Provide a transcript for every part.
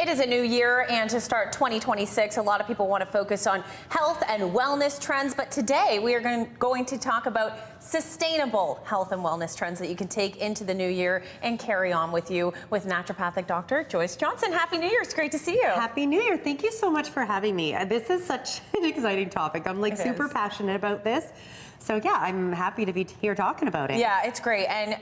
It is a new year, and to start 2026, a lot of people want to focus on health and wellness trends, but today we are going to talk about sustainable health and wellness trends that you can take into the new year and carry on with you with naturopathic Dr. Joyce Johnson. Happy New Year. It's great to see you. Happy New Year. Thank you so much for having me. This is such an exciting topic. I'm like super passionate about this. So yeah, I'm happy to be here talking about it. Yeah, it's great. And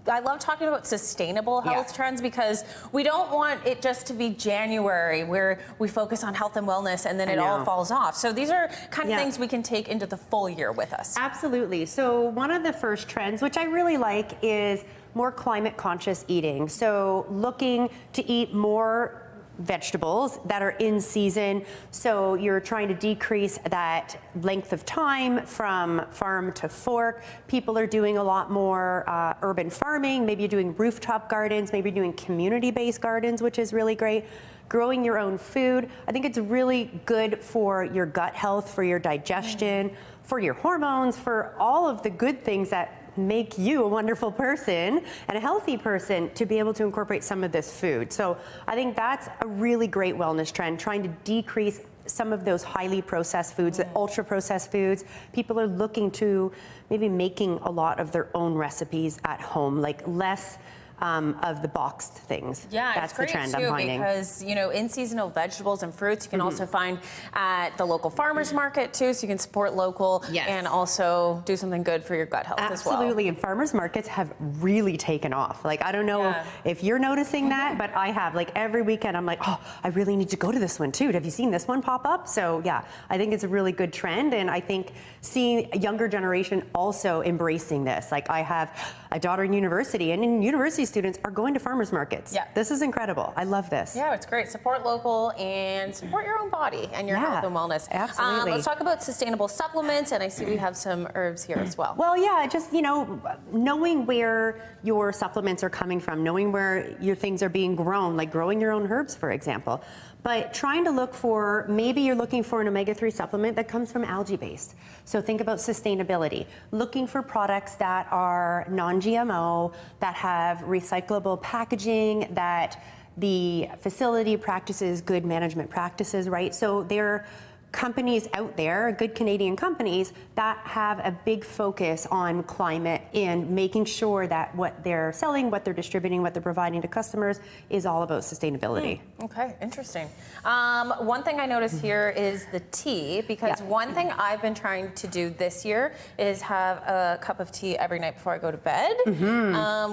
I love talking about sustainable health trends because we don't want it just to be January where we focus on health and wellness and then it all falls off. So these are kind of things we can take into the full year with us. Absolutely. So one of the first trends, which I really like, is more climate conscious eating. So looking to eat more vegetables that are in season. So you're trying to decrease that length of time from farm to fork. People are doing a lot more urban farming. Maybe you're doing rooftop gardens, maybe you're doing community-based gardens, which is really great. Growing your own food. I think it's really good for your gut health, for your digestion, for your hormones, for all of the good things that make you a wonderful person and a healthy person, to be able to incorporate some of this food. So I think that's a really great wellness trend, trying to decrease some of those highly processed foods, the ultra processed foods. People are looking to maybe making a lot of their own recipes at home, like less of the boxed things. Yeah, that's it's great the trend too, I'm finding. because in seasonal vegetables and fruits you can also find at the local farmers market too, so you can support local and also do something good for your gut health as well. Absolutely, and farmers markets have really taken off. Like, I don't know if you're noticing that, but I have. Like, every weekend I'm like, oh, I really need to go to this one too. Have you seen this one pop up? So yeah, I think it's a really good trend, and I think seeing a younger generation also embracing this. Like, I have a daughter in university, and in university students are going to farmers markets. Yeah. This is incredible. I love this. Yeah, it's great. Support local and support your own body and your health and wellness. Absolutely. Let's talk about sustainable supplements, and I see we have some herbs here as well. Well, yeah, just, knowing where your supplements are coming from, knowing where your things are being grown, like growing your own herbs, for example. But trying to look for, maybe you're looking for an omega-3 supplement that comes from algae-based. So think about sustainability. Looking for products that are non-GMO, that have recyclable packaging, that the facility practices good management practices, right? So they're companies out there, good Canadian companies, that have a big focus on climate and making sure that what they're selling, what they're distributing, what they're providing to customers is all about sustainability. Okay, interesting. One thing I noticed here is the tea, because one thing I've been trying to do this year is have a cup of tea every night before I go to bed,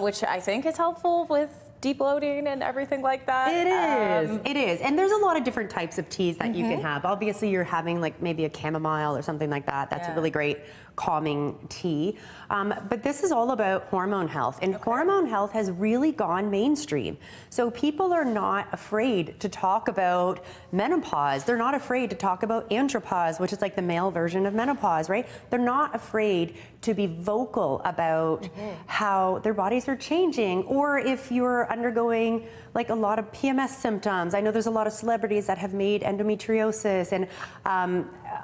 which I think is helpful with de-bloating and everything like that. It is. And there's a lot of different types of teas that you can have. Obviously, you're having like maybe a chamomile or something like that. That's a really great calming tea. But this is all about hormone health, and hormone health has really gone mainstream. So people are not afraid to talk about menopause. They're not afraid to talk about andropause, which is like the male version of menopause, right? They're not afraid to be vocal about how their bodies are changing, or if you're undergoing like a lot of PMS symptoms. I know there's a lot of celebrities that have made endometriosis and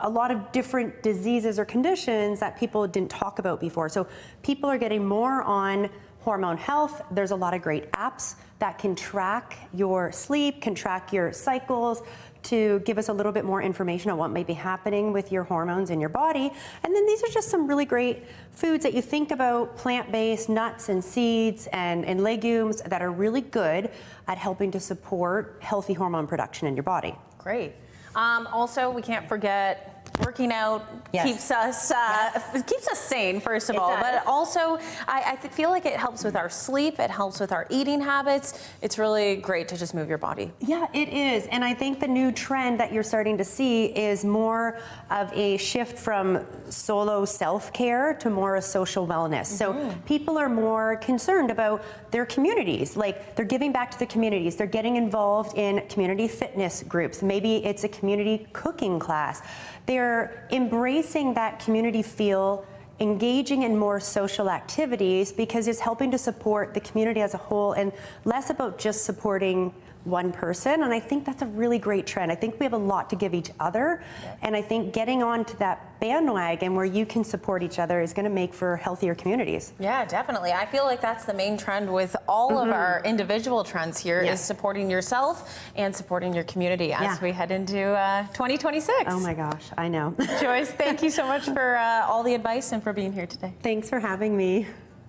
a lot of different diseases or conditions that people didn't talk about before. So people are getting more on hormone health. There's a lot of great apps that can track your sleep, can track your cycles, to give us a little bit more information on what may be happening with your hormones in your body. And then these are just some really great foods that you think about, plant-based nuts and seeds and legumes that are really good at helping to support healthy hormone production in your body. Great. Also, we can't forget working out keeps us sane, first of all, but also I feel like it helps with our sleep, it helps with our eating habits. It's really great to just move your body. Yeah, it is. And I think the new trend that you're starting to see is more of a shift from solo self-care to more a social wellness. So people are more concerned about their communities, like they're giving back to the communities, they're getting involved in community fitness groups, maybe it's a community cooking class. They're embracing that community feel, engaging in more social activities, because it's helping to support the community as a whole and less about just supporting one person, and I think that's a really great trend. I think we have a lot to give each other, and I think getting onto that bandwagon where you can support each other is going to make for healthier communities. Yeah, definitely. I feel like that's the main trend with all of our individual trends here is supporting yourself and supporting your community as we head into 2026. Oh my gosh, I know. Joyce, thank you so much for all the advice and for being here today. Thanks for having me.